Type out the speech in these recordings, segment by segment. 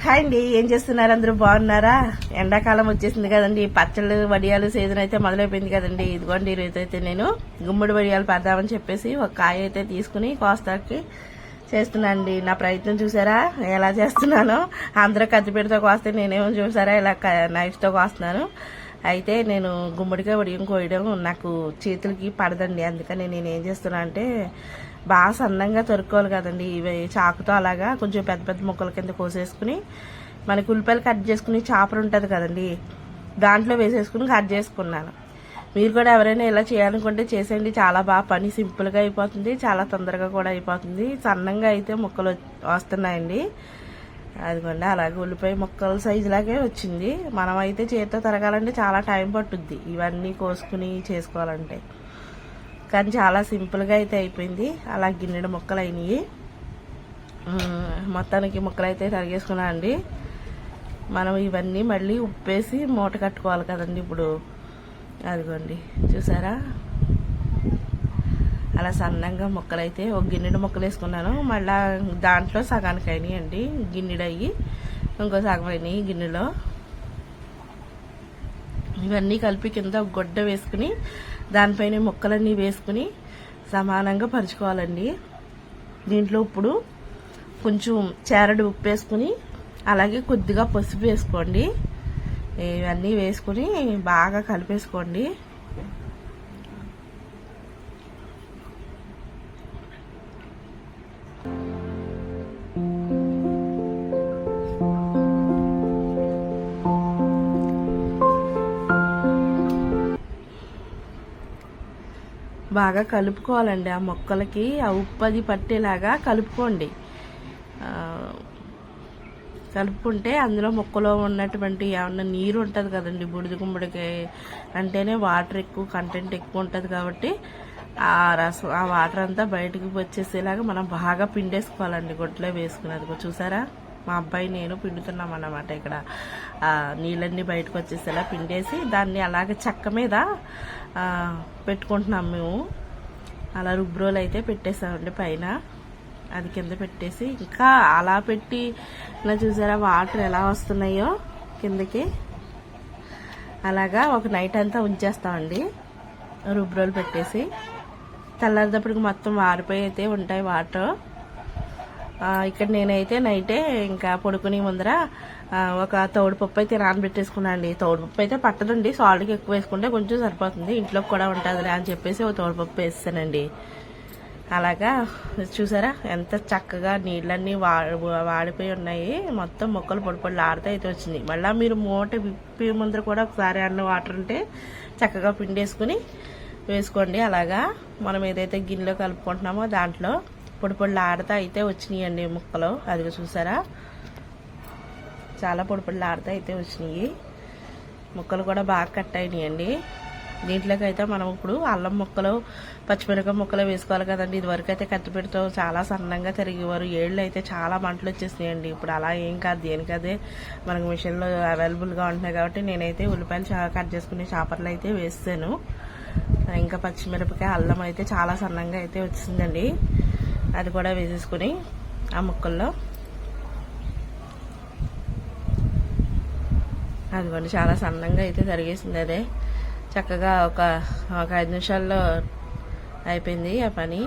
Hi అండి, ఏం చేస్తున్నారు? అందరూ బాగున్నారా? ఎండాకాలం వచ్చేసింది కదండి, పచ్చళ్ళు వడియాలు సీజన్ అయితే మొదలైపోయింది కదండి. ఇదిగోండి ఈరోజైతే నేను గుమ్మడి వడియాలు పెడదామని చెప్పేసి ఒక కాయ అయితే తీసుకుని కోస్తాకి చేస్తున్నానండి. నా ప్రయత్నం చూసారా ఎలా చేస్తున్నానో? అందరూ కత్తిపీటతో కోస్తే నేనేమో చూసారా ఇలా నైఫ్తో కోస్తున్నాను. అయితే నేను గుమ్మడికాయ వడియం కోయడం నాకు చేతులకి పడదండి. అందుకని నేను ఏం చేస్తున్నా అంటే బాగా సన్నంగా తొరుక్కోవాలి కదండి. ఇవి చాకుతో అలాగా కొంచెం పెద్ద పెద్ద ముక్కల కింద కోసేసుకుని మనకి ఉల్లిపాయలు కట్ చేసుకుని చాపర్ ఉంటుంది కదండి, దాంట్లో వేసేసుకుని కట్ చేసుకున్నాను. మీరు కూడా ఎవరైనా ఇలా చేయాలనుకుంటే చేసేయండి. చాలా బాగా పని సింపుల్గా అయిపోతుంది, చాలా తొందరగా కూడా అయిపోతుంది. సన్నంగా అయితే ముక్కలు వస్తున్నాయండి. అదిగోండి అలాగే ఉల్లిపాయ ముక్కల సైజులాగే వచ్చింది. మనం అయితే చేతితో తరగాలంటే చాలా టైం పట్టుద్ది ఇవన్నీ కోసుకుని చేసుకోవాలంటే, కానీ చాలా సింపుల్గా అయితే అయిపోయింది. అలా గిన్నెడు ముక్కలు అయినాయి. మొత్తానికి ముక్కలు అయితే తరిగేసుకున్నా అండి. మనం ఇవన్నీ మళ్ళీ ఉప్పేసి మూట కట్టుకోవాలి కదండి ఇప్పుడు. అదిగోండి చూసారా అలా సన్నంగా ముక్కలు అయితే ఒక గిన్నెడు ముక్కలు వేసుకున్నాను. మళ్ళీ దాంట్లో సగానికి అయినాయండి, గిన్నెడు అయ్యి ఇంకో సగం అయినాయి గిన్నెలో. ఇవన్నీ కలిపి కింద ఒక గుడ్డ వేసుకుని దానిపైన ముక్కలన్నీ వేసుకుని సమానంగా పరుచుకోవాలండి. దీంట్లో ఇప్పుడు కొంచెం చేరడు ఉప్పు వేసుకుని అలాగే కొద్దిగా పసుపు వేసుకోండి. ఇవన్నీ వేసుకుని బాగా కలిపేసుకోండి. బాగా కలుపుకోవాలండి. ఆ మొక్కలకి ఆ ఉప్పు అది పట్టేలాగా కలుపుకోండి. కలుపుకుంటే అందులో మొక్కలో ఉన్నటువంటి ఏమన్నా నీరు ఉంటుంది కదండి, బూడిద గుమ్మడికాయ అంటేనే వాటర్ ఎక్కువ కంటెంట్ ఎక్కువ ఉంటుంది కాబట్టి ఆ రసం ఆ వాటర్ అంతా బయటకు వచ్చేసేలాగా మనం బాగా పిండేసుకోవాలండి. గొడ్డలో వేసుకున్నది చూసారా, మా అబ్బాయి నేను పిండుతున్నాం అన్నమాట. ఇక్కడ నీళ్ళన్నీ బయటకు వచ్చేసేలా పిండేసి దాన్ని అలాగే చెక్క మీద పెట్టుకుంటున్నాం మేము. అలా రుబ్రోలు అయితే పెట్టేసామండి పైన, అది కింద పెట్టేసి ఇంకా అలా పెట్టి ఇలా చూసారా వాటర్ ఎలా వస్తున్నాయో కిందకి. అలాగా ఒక నైట్ అంతా ఉంచేస్తామండి రుబ్రోలు పెట్టేసి. తెల్లారిదప్పటికి మొత్తం వారిపోయి అయితే ఉంటాయి వాటర్. ఇక్కడ నేనైతే నైటే ఇంకా పడుకుని ముందర ఒక తోడుపప్పు అయితే నానబెట్టేసుకున్నాను అండి. తోడుపప్పు అయితే పట్టదండి, సాల్ట్కి ఎక్కువ వేసుకుంటే కొంచెం సరిపోతుంది, ఇంట్లోకి కూడా ఉంటుంది అని చెప్పేసి ఒక తోడుపప్పు వేస్తానండి. అలాగా చూసారా ఎంత చక్కగా నీళ్ళన్నీ వాడిపోయి ఉన్నాయి. మొత్తం మొక్కలు పొడి ఆడితే అయితే వచ్చింది. మళ్ళీ మీరు మూట విప్పి ముందర కూడా ఒకసారి అన్న వాటర్ ఉంటే చక్కగా పిండేసుకుని వేసుకోండి. అలాగా మనం ఏదైతే గిన్నెలో కలుపుకుంటున్నామో దాంట్లో పొడి ఆడుతా అయితే వచ్చినాయండి ముక్కలు. అది చూసారా చాలా పొడి ఆడుతా అయితే వచ్చినాయి. ముక్కలు కూడా బాగా కట్ అయినాయండి. దీంట్లోకి అయితే మనం ఇప్పుడు అల్లం ముక్కలు పచ్చిమిరపకాయ ముక్కలు వేసుకోవాలి కదండి. ఇదివరకు అయితే కత్తిపీటతో చాలా సన్నంగా తిరిగేవారు, ఏళ్ళు అయితే చాలా మంటలు వచ్చేసినాయండి. ఇప్పుడు అలా ఏం కాదు, దేనికదే మనకు మిషన్లో అవైలబుల్గా ఉంటున్నాయి కాబట్టి నేనైతే ఉల్లిపాయలు కట్ చేసుకుని చాపర్లు అయితే వేస్తాను. ఇంకా పచ్చిమిరపకాయ అల్లం అయితే చాలా సన్నంగా అయితే వచ్చిందండి, అది కూడా వేసేసుకుని ఆ ముక్కల్లో అదిగోండి చాలా సన్నంగా అయితే తరిగేసింది. అదే చక్కగా ఒక 5 నిమిషాల్లో అయిపోయింది ఆ పని.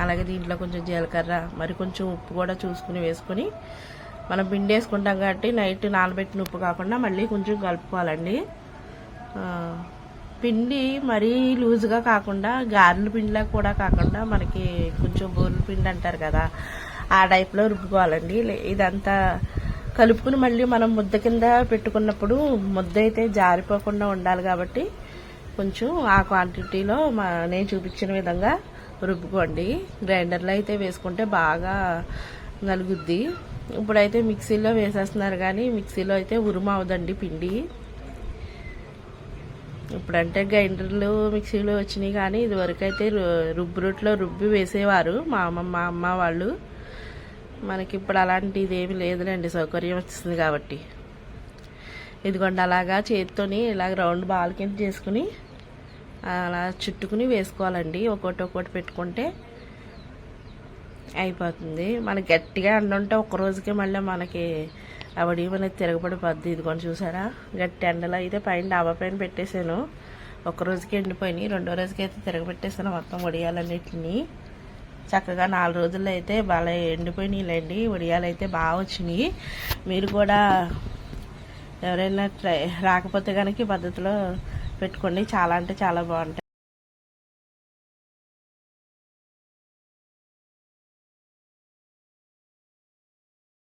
అలాగే దీంట్లో కొంచెం జీలకర్ర మరి కొంచెం ఉప్పు కూడా చూసుకుని వేసుకుని మనం పిండి వేసుకుంటాం కాబట్టి నైట్ నానబెట్టిన ఉప్పు కాకుండా మళ్ళీ కొంచెం కలుపుకోవాలండి. పిండి మరీ లూజుగా కాకుండా గారెల పిండిలా కూడా కాకుండా మనకి కొంచెం బూరెల పిండి అంటారు కదా, ఆ టైప్లో రుబ్బుకోవాలండి. ఇదంతా కలుపుకుని మళ్ళీ మనం ముద్ద కింద పెట్టుకున్నప్పుడు ముద్ద అయితే జారిపోకుండా ఉండాలి కాబట్టి కొంచెం ఆ క్వాంటిటీలో నేను చూపించిన విధంగా రుబ్బుకోండి. గ్రైండర్లో అయితే వేసుకుంటే బాగా నలుగుద్ది. ఇప్పుడైతే మిక్సీలో వేసేస్తున్నారు కానీ మిక్సీలో అయితే ఉరుము అవదండి పిండి. ఇప్పుడంటే గ్రైండర్లు మిక్సీలు వచ్చినాయి కానీ ఇదివరకు అయితే రుబ్బురోట్లో రుబ్బి వేసేవారు మా అమ్మ వాళ్ళు. మనకి ఇప్పుడు అలాంటిది ఏమి లేదులేండి, సౌకర్యం వచ్చింది కాబట్టి. ఇదిగోండి అలాగా చేతితోని ఇలా రౌండ్ బాల్ కింద చేసుకుని అలా చుట్టుకుని వేసుకోవాలండి. ఒక్కొక్కటి పెట్టుకుంటే అయిపోతుంది. మనకి గట్టిగా అండుంటే ఒక రోజుకే మళ్ళీ మనకి ఆ వడియం అనేది తిరగబడిపోద్ది. ఇదిగోండి చూసారా, గట్టి ఎండలో అయితే పైన డాబా పైన పెట్టేశాను. ఒక రోజుకి ఎండిపోయినాయి, రెండో రోజుకి అయితే తిరగబెట్టేసాను మొత్తం వడియాలన్నిటిని. చక్కగా 4 రోజుల్లో అయితే బాగా ఎండిపోయినాయిలేండి. వడియాలు అయితే బాగా వచ్చినాయి. మీరు కూడా ఎవరైనా రాకపోతే కనుక ఈ పద్ధతిలో పెట్టుకోండి, చాలా అంటే చాలా బాగుంటాయి.